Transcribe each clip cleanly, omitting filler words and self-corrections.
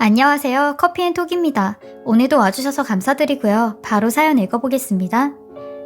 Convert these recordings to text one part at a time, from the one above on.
안녕하세요. 커피앤톡입니다. 오늘도 와주셔서 감사드리고요. 바로 사연 읽어보겠습니다.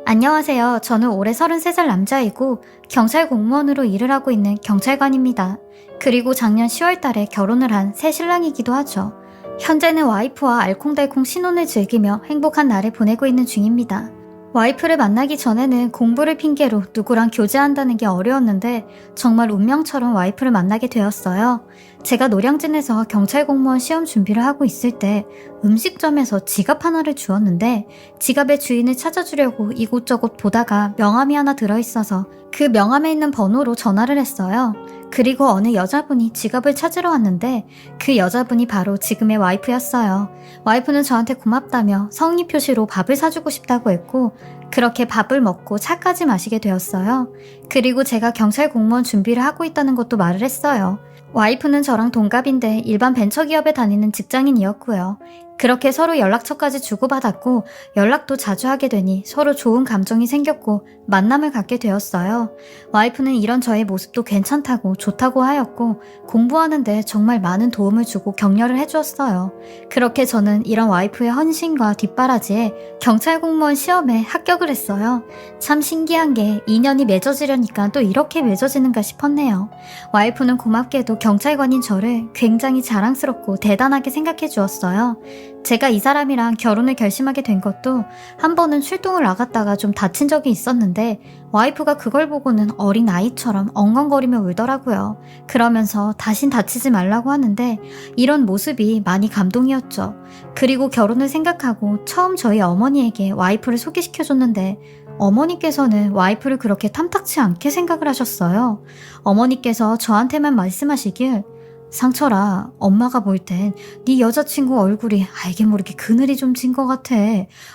안녕하세요. 저는 올해 33살 남자이고 경찰 공무원으로 일을 하고 있는 경찰관입니다. 그리고 작년 10월 달에 결혼을 한 새 신랑이기도 하죠. 현재는 와이프와 알콩달콩 신혼을 즐기며 행복한 날을 보내고 있는 중입니다. 와이프를 만나기 전에는 공부를 핑계로 누구랑 교제한다는 게 어려웠는데 정말 운명처럼 와이프를 만나게 되었어요. 제가 노량진에서 경찰 공무원 시험 준비를 하고 있을 때 음식점에서 지갑 하나를 주었는데 지갑의 주인을 찾아주려고 이곳저곳 보다가 명함이 하나 들어있어서 그 명함에 있는 번호로 전화를 했어요. 그리고 어느 여자분이 지갑을 찾으러 왔는데 그 여자분이 바로 지금의 와이프였어요. 와이프는 저한테 고맙다며 성의 표시로 밥을 사주고 싶다고 했고 그렇게 밥을 먹고 차까지 마시게 되었어요. 그리고 제가 경찰 공무원 준비를 하고 있다는 것도 말을 했어요. 와이프는 저랑 동갑인데 일반 벤처기업에 다니는 직장인이었고요. 그렇게 서로 연락처까지 주고받았고 연락도 자주 하게 되니 서로 좋은 감정이 생겼고 만남을 갖게 되었어요. 와이프는 이런 저의 모습도 괜찮다고 좋다고 하였고 공부하는데 정말 많은 도움을 주고 격려를 해주었어요. 그렇게 저는 이런 와이프의 헌신과 뒷바라지에 경찰 공무원 시험에 합격을 했어요. 참 신기한 게 인연이 맺어지려니까 또 이렇게 맺어지는가 싶었네요. 와이프는 고맙게도 경찰관인 저를 굉장히 자랑스럽고 대단하게 생각해 주었어요. 제가 이 사람이랑 결혼을 결심하게 된 것도 한 번은 출동을 나갔다가 좀 다친 적이 있었는데 와이프가 그걸 보고는 어린 아이처럼 엉엉거리며 울더라고요. 그러면서 다신 다치지 말라고 하는데 이런 모습이 많이 감동이었죠. 그리고 결혼을 생각하고 처음 저희 어머니에게 와이프를 소개시켜줬는데 어머니께서는 와이프를 그렇게 탐탁치 않게 생각을 하셨어요. 어머니께서 저한테만 말씀하시길 상철아, 엄마가 볼 땐 네 여자친구 얼굴이 알게 모르게 그늘이 좀 진 것 같아.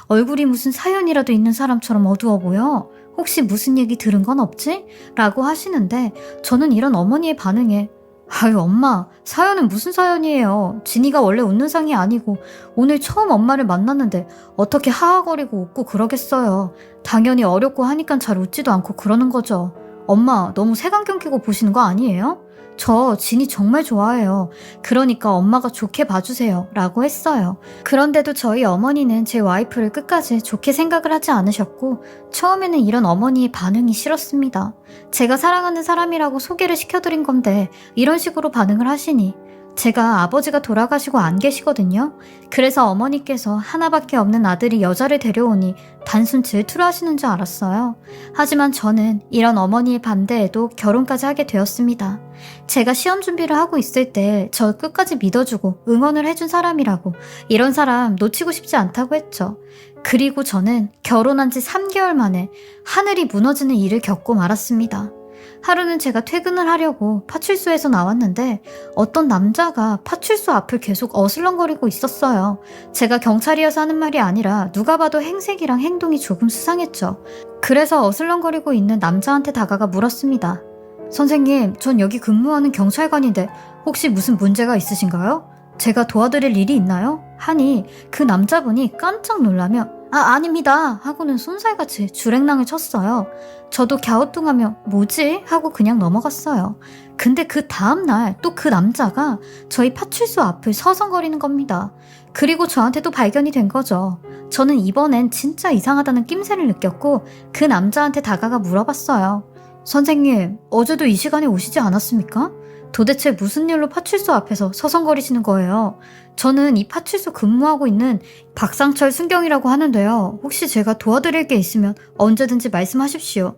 얼굴이 무슨 사연이라도 있는 사람처럼 어두워 보여. 혹시 무슨 얘기 들은 건 없지? 라고 하시는데 저는 이런 어머니의 반응에 아유 엄마, 사연은 무슨 사연이에요. 진이가 원래 웃는 상이 아니고 오늘 처음 엄마를 만났는데 어떻게 하하거리고 웃고 그러겠어요. 당연히 어렵고 하니까 잘 웃지도 않고 그러는 거죠. 엄마 너무 색안경 끼고 보시는 거 아니에요? 저 진이 정말 좋아해요. 그러니까 엄마가 좋게 봐주세요. 라고 했어요. 그런데도 저희 어머니는 제 와이프를 끝까지 좋게 생각을 하지 않으셨고 처음에는 이런 어머니의 반응이 싫었습니다. 제가 사랑하는 사람이라고 소개를 시켜드린 건데 이런 식으로 반응을 하시니 제가 아버지가 돌아가시고 안 계시거든요. 그래서 어머니께서 하나밖에 없는 아들이 여자를 데려오니 단순 질투를 하시는 줄 알았어요. 하지만 저는 이런 어머니의 반대에도 결혼까지 하게 되었습니다. 제가 시험 준비를 하고 있을 때 저 끝까지 믿어주고 응원을 해준 사람이라고 이런 사람 놓치고 싶지 않다고 했죠. 그리고 저는 결혼한 지 3개월 만에 하늘이 무너지는 일을 겪고 말았습니다. 하루는 제가 퇴근을 하려고 파출소에서 나왔는데 어떤 남자가 파출소 앞을 계속 어슬렁거리고 있었어요. 제가 경찰이어서 하는 말이 아니라 누가 봐도 행색이랑 행동이 조금 수상했죠. 그래서 어슬렁거리고 있는 남자한테 다가가 물었습니다. 선생님, 전 여기 근무하는 경찰관인데 혹시 무슨 문제가 있으신가요? 제가 도와드릴 일이 있나요? 하니 그 남자분이 깜짝 놀라며 아닙니다 하고는 쏜살같이 줄행랑을 쳤어요. 저도 갸우뚱하며 뭐지? 하고 그냥 넘어갔어요. 근데 그 다음날 또 그 남자가 저희 파출소 앞을 서성거리는 겁니다. 그리고 저한테도 발견이 된 거죠. 저는 이번엔 진짜 이상하다는 낌새를 느꼈고 그 남자한테 다가가 물어봤어요. 선생님, 어제도 이 시간에 오시지 않았습니까? 도대체 무슨 일로 파출소 앞에서 서성거리시는 거예요? 저는 이 파출소 근무하고 있는 박상철 순경이라고 하는데요. 혹시 제가 도와드릴 게 있으면 언제든지 말씀하십시오.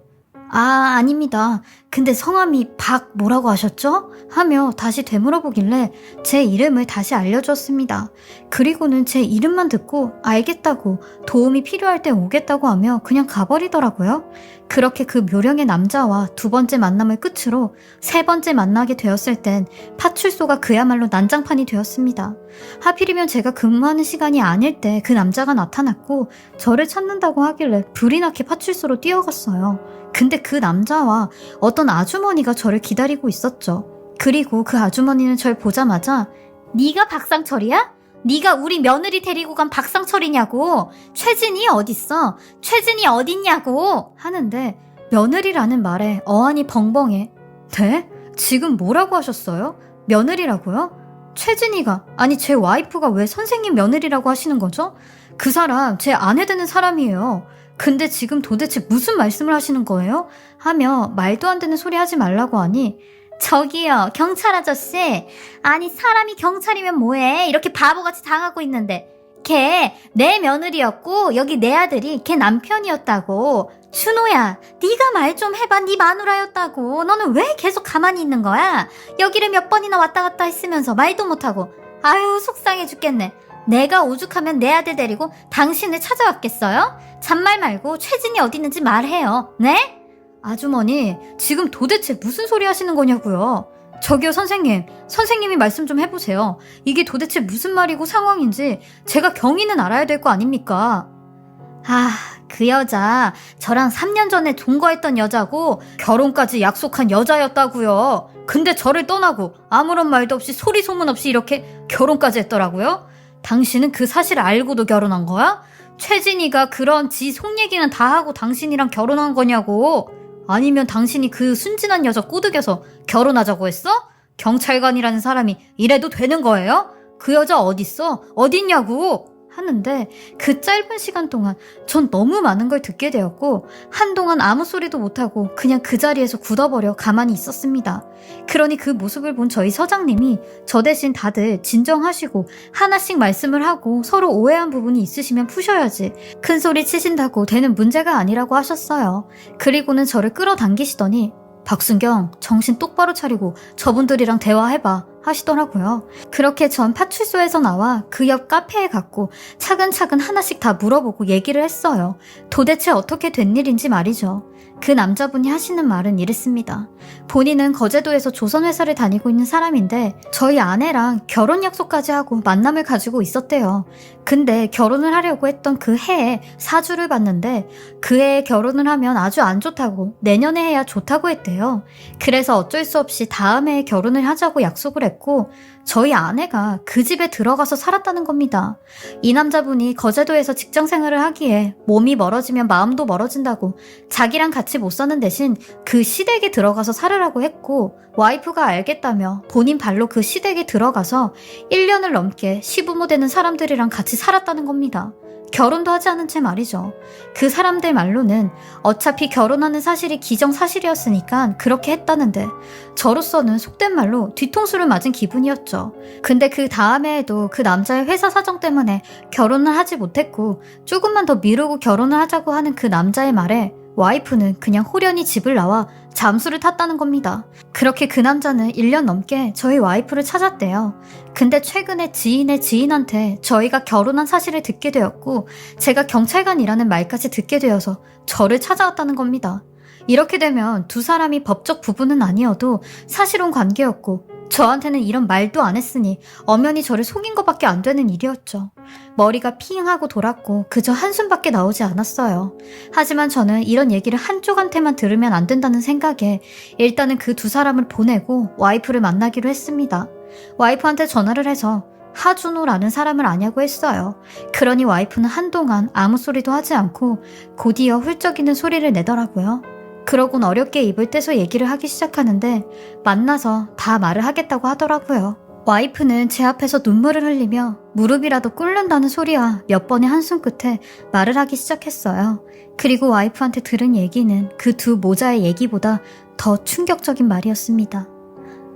아닙니다. 근데 성함이 박 뭐라고 하셨죠? 하며 다시 되물어보길래 제 이름을 다시 알려주었습니다. 그리고는 제 이름만 듣고 알겠다고 도움이 필요할 때 오겠다고 하며 그냥 가버리더라고요. 그렇게 그 묘령의 남자와 두 번째 만남을 끝으로 세 번째 만나게 되었을 땐 파출소가 그야말로 난장판이 되었습니다. 하필이면 제가 근무하는 시간이 아닐 때 그 남자가 나타났고 저를 찾는다고 하길래 불이 나게 파출소로 뛰어갔어요. 근데 그 남자와 어떤 아주머니가 저를 기다리고 있었죠. 그리고 그 아주머니는 절 보자마자 네가 박상철이야? 네가 우리 며느리 데리고 간 박상철이냐고. 최진이 어딨어? 최진이 어딨냐고 하는데 며느리라는 말에 어안이 벙벙해. 네? 지금 뭐라고 하셨어요? 며느리라고요? 최진이가, 아니 제 와이프가 왜 선생님 며느리라고 하시는 거죠? 그 사람 제 아내 되는 사람이에요. 근데 지금 도대체 무슨 말씀을 하시는 거예요? 하며 말도 안 되는 소리 하지 말라고 하니, 저기요, 경찰 아저씨. 아니 사람이 경찰이면 뭐해? 이렇게 바보같이 당하고 있는데. 걔 내 며느리였고 여기 내 아들이 걔 남편이었다고. 준호야, 네가 말 좀 해봐. 네 마누라였다고. 너는 왜 계속 가만히 있는 거야? 여기를 몇 번이나 왔다 갔다 했으면서 말도 못하고. 아유, 속상해 죽겠네. 내가 오죽하면 내 아들 데리고 당신을 찾아왔겠어요? 잔말 말고 최진이 어디 있는지 말해요. 네? 아주머니, 지금 도대체 무슨 소리 하시는 거냐고요? 저기요, 선생님이 말씀 좀 해보세요. 이게 도대체 무슨 말이고 상황인지 제가 경위는 알아야 될 거 아닙니까? 아, 그 여자 저랑 3년 전에 동거했던 여자고 결혼까지 약속한 여자였다고요. 근데 저를 떠나고 아무런 말도 없이 소리 소문 없이 이렇게 결혼까지 했더라고요. 당신은 그 사실을 알고도 결혼한 거야? 최진이가 그런 지 속 얘기는 다 하고 당신이랑 결혼한 거냐고. 아니면 당신이 그 순진한 여자 꼬드겨서 결혼하자고 했어? 경찰관이라는 사람이 이래도 되는 거예요? 그 여자 어딨어? 어딨냐고? 하는데 그 짧은 시간 동안 전 너무 많은 걸 듣게 되었고 한동안 아무 소리도 못하고 그냥 그 자리에서 굳어버려 가만히 있었습니다. 그러니 그 모습을 본 저희 서장님이 저 대신 다들 진정하시고 하나씩 말씀을 하고 서로 오해한 부분이 있으시면 푸셔야지 큰 소리 치신다고 되는 문제가 아니라고 하셨어요. 그리고는 저를 끌어당기시더니 박순경, 정신 똑바로 차리고 저분들이랑 대화해봐 하시더라고요. 그렇게 전 파출소에서 나와 그 옆 카페에 갔고 차근차근 하나씩 다 물어보고 얘기를 했어요. 도대체 어떻게 된 일인지 말이죠. 그 남자분이 하시는 말은 이랬습니다. 본인은 거제도에서 조선회사를 다니고 있는 사람인데 저희 아내랑 결혼 약속까지 하고 만남을 가지고 있었대요. 근데 결혼을 하려고 했던 그 해에 사주를 봤는데 그 해에 결혼을 하면 아주 안 좋다고 내년에 해야 좋다고 했대요. 그래서 어쩔 수 없이 다음 해에 결혼을 하자고 약속을 했고 저희 아내가 그 집에 들어가서 살았다는 겁니다. 이 남자분이 거제도에서 직장 생활을 하기에 몸이 멀어지면 마음도 멀어진다고 자기랑 같이 못 사는 대신 그 시댁에 들어가서 살으라고 했고 와이프가 알겠다며 본인 발로 그 시댁에 들어가서 1년을 넘게 시부모 되는 사람들이랑 같이 살았다는 겁니다. 결혼도 하지 않은 채 말이죠. 그 사람들 말로는 어차피 결혼하는 사실이 기정사실이었으니까 그렇게 했다는데 저로서는 속된 말로 뒤통수를 맞은 기분이었죠. 근데 그 다음 해에도 그 남자의 회사 사정 때문에 결혼을 하지 못했고 조금만 더 미루고 결혼을 하자고 하는 그 남자의 말에 와이프는 그냥 호련히 집을 나와 잠수를 탔다는 겁니다. 그렇게 그 남자는 1년 넘게 저희 와이프를 찾았대요. 근데 최근에 지인의 지인한테 저희가 결혼한 사실을 듣게 되었고 제가 경찰관이라는 말까지 듣게 되어서 저를 찾아왔다는 겁니다. 이렇게 되면 두 사람이 법적 부부는 아니어도 사실혼 관계였고 저한테는 이런 말도 안 했으니 엄연히 저를 속인 것밖에 안 되는 일이었죠. 머리가 핑하고 돌았고 그저 한숨밖에 나오지 않았어요. 하지만 저는 이런 얘기를 한쪽한테만 들으면 안 된다는 생각에 일단은 그 두 사람을 보내고 와이프를 만나기로 했습니다. 와이프한테 전화를 해서 하준호라는 사람을 아냐고 했어요. 그러니 와이프는 한동안 아무 소리도 하지 않고 곧이어 훌쩍이는 소리를 내더라고요. 그러곤 어렵게 입을 떼서 얘기를 하기 시작하는데 만나서 다 말을 하겠다고 하더라고요. 와이프는 제 앞에서 눈물을 흘리며 무릎이라도 꿇는다는 소리와 몇 번의 한숨 끝에 말을 하기 시작했어요. 그리고 와이프한테 들은 얘기는 그 두 모자의 얘기보다 더 충격적인 말이었습니다.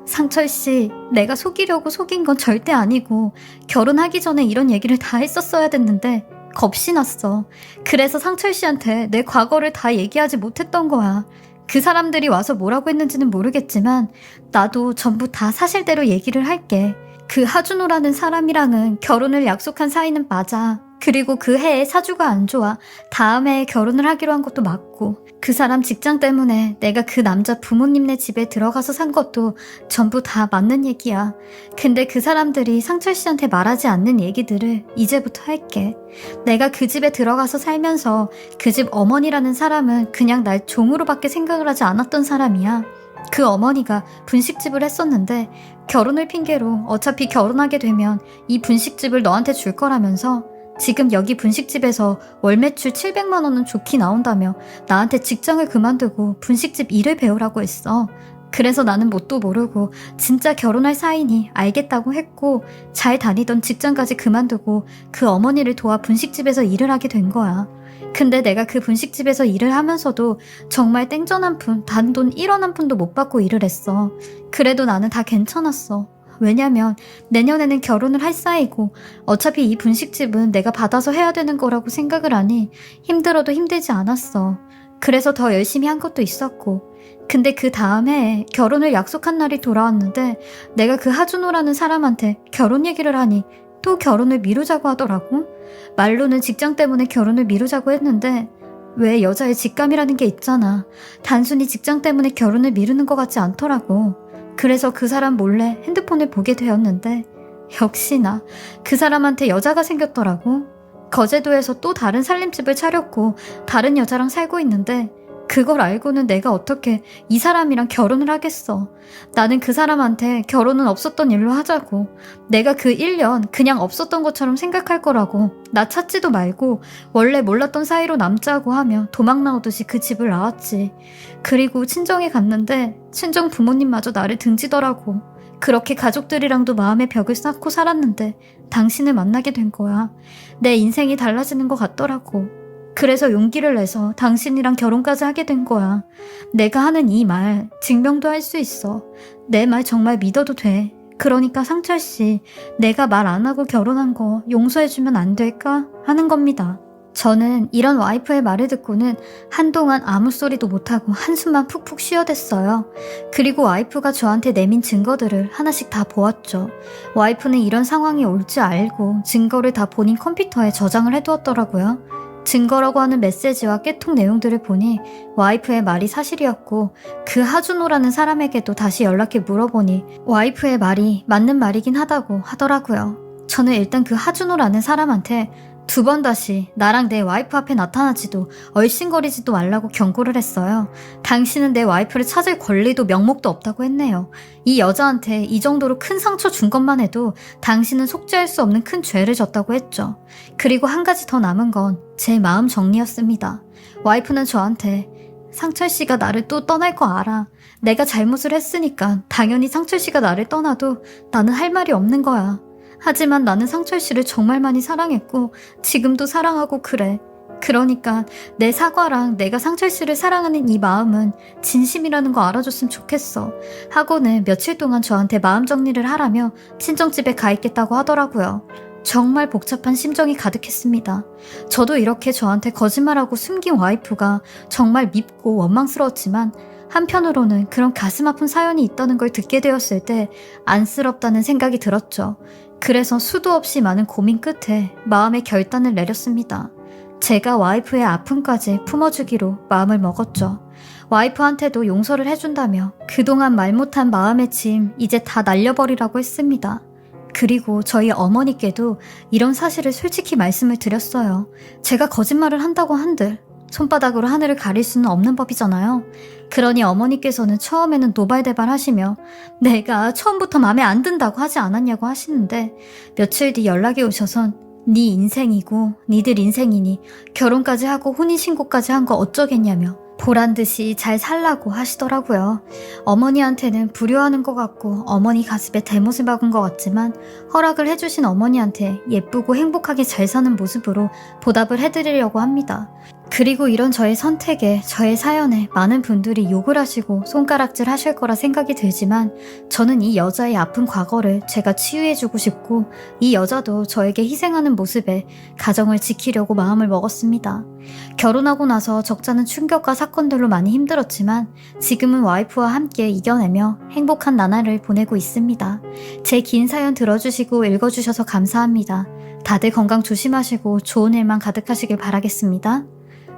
상철씨, 내가 속이려고 속인 건 절대 아니고 결혼하기 전에 이런 얘기를 다 했었어야 됐는데 겁이 났어. 그래서 상철씨한테 내 과거를 다 얘기하지 못했던 거야. 그 사람들이 와서 뭐라고 했는지는 모르겠지만 나도 전부 다 사실대로 얘기를 할게. 그 하준호라는 사람이랑은 결혼을 약속한 사이는 맞아. 그리고 그 해에 사주가 안 좋아. 다음 해에 결혼을 하기로 한 것도 맞고 그 사람 직장 때문에 내가 그 남자 부모님네 집에 들어가서 산 것도 전부 다 맞는 얘기야. 근데 그 사람들이 상철 씨한테 말하지 않는 얘기들을 이제부터 할게. 내가 그 집에 들어가서 살면서 그 집 어머니라는 사람은 그냥 날 종으로밖에 생각을 하지 않았던 사람이야. 그 어머니가 분식집을 했었는데 결혼을 핑계로 어차피 결혼하게 되면 이 분식집을 너한테 줄 거라면서 지금 여기 분식집에서 월 매출 700만 원은 좋게 나온다며 나한테 직장을 그만두고 분식집 일을 배우라고 했어. 그래서 나는 뭣도 모르고 진짜 결혼할 사이니 알겠다고 했고 잘 다니던 직장까지 그만두고 그 어머니를 도와 분식집에서 일을 하게 된 거야. 근데 내가 그 분식집에서 일을 하면서도 정말 땡전 한 푼, 단돈 1원 한 푼도 못 받고 일을 했어. 그래도 나는 다 괜찮았어. 왜냐면 내년에는 결혼을 할 사이고 어차피 이 분식집은 내가 받아서 해야 되는 거라고 생각을 하니 힘들어도 힘들지 않았어. 그래서 더 열심히 한 것도 있었고. 근데 그 다음 해에 결혼을 약속한 날이 돌아왔는데 내가 그 하준호라는 사람한테 결혼 얘기를 하니 또 결혼을 미루자고 하더라고. 말로는 직장 때문에 결혼을 미루자고 했는데 왜 여자의 직감이라는 게 있잖아. 단순히 직장 때문에 결혼을 미루는 것 같지 않더라고. 그래서 그 사람 몰래 핸드폰을 보게 되었는데 역시나 그 사람한테 여자가 생겼더라고. 거제도에서 또 다른 살림집을 차렸고 다른 여자랑 살고 있는데 그걸 알고는 내가 어떻게 이 사람이랑 결혼을 하겠어. 나는 그 사람한테 결혼은 없었던 일로 하자고. 내가 그 1년 그냥 없었던 것처럼 생각할 거라고. 나 찾지도 말고 원래 몰랐던 사이로 남자고 하며 도망 나오듯이 그 집을 나왔지. 그리고 친정에 갔는데 친정 부모님마저 나를 등지더라고. 그렇게 가족들이랑도 마음의 벽을 쌓고 살았는데 당신을 만나게 된 거야. 내 인생이 달라지는 것 같더라고. 그래서 용기를 내서 당신이랑 결혼까지 하게 된 거야. 내가 하는 이 말 증명도 할 수 있어. 내 말 정말 믿어도 돼. 그러니까 상철 씨, 내가 말 안 하고 결혼한 거 용서해주면 안 될까? 하는 겁니다. 저는 이런 와이프의 말을 듣고는 한동안 아무 소리도 못하고 한숨만 푹푹 쉬어댔어요. 그리고 와이프가 저한테 내민 증거들을 하나씩 다 보았죠. 와이프는 이런 상황이 올 줄 알고 증거를 다 본인 컴퓨터에 저장을 해두었더라고요. 증거라고 하는 메시지와 깨톡 내용들을 보니 와이프의 말이 사실이었고 그 하준호라는 사람에게도 다시 연락해 물어보니 와이프의 말이 맞는 말이긴 하다고 하더라고요. 저는 일단 그 하준호라는 사람한테 2번 다시 나랑 내 와이프 앞에 나타나지도 얼씬거리지도 말라고 경고를 했어요. 당신은 내 와이프를 찾을 권리도 명목도 없다고 했네요. 이 여자한테 이 정도로 큰 상처 준 것만 해도 당신은 속죄할 수 없는 큰 죄를 졌다고 했죠. 그리고 한 가지 더 남은 건 제 마음 정리였습니다. 와이프는 저한테 상철 씨가 나를 또 떠날 거 알아. 내가 잘못을 했으니까 당연히 상철 씨가 나를 떠나도 나는 할 말이 없는 거야. 하지만 나는 상철 씨를 정말 많이 사랑했고 지금도 사랑하고 그래. 그러니까 내 사과랑 내가 상철 씨를 사랑하는 이 마음은 진심이라는 거 알아줬으면 좋겠어. 하고는 며칠 동안 저한테 마음 정리를 하라며 친정집에 가 있겠다고 하더라고요. 정말 복잡한 심정이 가득했습니다. 저도 이렇게 저한테 거짓말하고 숨긴 와이프가 정말 밉고 원망스러웠지만 한편으로는 그런 가슴 아픈 사연이 있다는 걸 듣게 되었을 때 안쓰럽다는 생각이 들었죠. 그래서 수도 없이 많은 고민 끝에 마음의 결단을 내렸습니다. 제가 와이프의 아픔까지 품어주기로 마음을 먹었죠. 와이프한테도 용서를 해준다며 그동안 말 못한 마음의 짐 이제 다 날려버리라고 했습니다. 그리고 저희 어머니께도 이런 사실을 솔직히 말씀을 드렸어요. 제가 거짓말을 한다고 한들 손바닥으로 하늘을 가릴 수는 없는 법이잖아요. 그러니 어머니께서는 처음에는 노발대발 하시며 내가 처음부터 마음에 안 든다고 하지 않았냐고 하시는데 며칠 뒤 연락이 오셔선 네 인생이고 니들 인생이니 결혼까지 하고 혼인신고까지 한 거 어쩌겠냐며 보란듯이 잘 살라고 하시더라고요. 어머니한테는 불효하는 것 같고 어머니 가슴에 대못을 박은 것 같지만 허락을 해주신 어머니한테 예쁘고 행복하게 잘 사는 모습으로 보답을 해드리려고 합니다. 그리고 이런 저의 선택에, 저의 사연에 많은 분들이 욕을 하시고 손가락질 하실 거라 생각이 들지만 저는 이 여자의 아픈 과거를 제가 치유해주고 싶고 이 여자도 저에게 희생하는 모습에 가정을 지키려고 마음을 먹었습니다. 결혼하고 나서 적잖은 충격과 사건들로 많이 힘들었지만 지금은 와이프와 함께 이겨내며 행복한 나날을 보내고 있습니다. 제 긴 사연 들어주시고 읽어주셔서 감사합니다. 다들 건강 조심하시고 좋은 일만 가득하시길 바라겠습니다.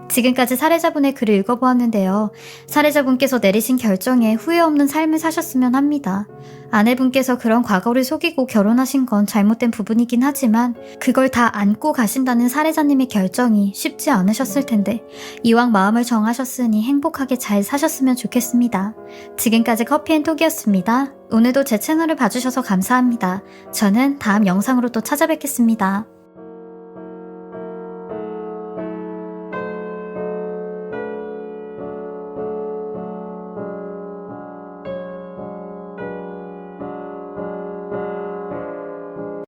지금까지 사례자분의 글을 읽어보았는데요. 사례자분께서 내리신 결정에 후회 없는 삶을 사셨으면 합니다. 아내분께서 그런 과거를 속이고 결혼하신 건 잘못된 부분이긴 하지만 그걸 다 안고 가신다는 사례자님의 결정이 쉽지 않으셨을 텐데 이왕 마음을 정하셨으니 행복하게 잘 사셨으면 좋겠습니다. 지금까지 커피앤톡이었습니다. 오늘도 제 채널을 봐주셔서 감사합니다. 저는 다음 영상으로 또 찾아뵙겠습니다.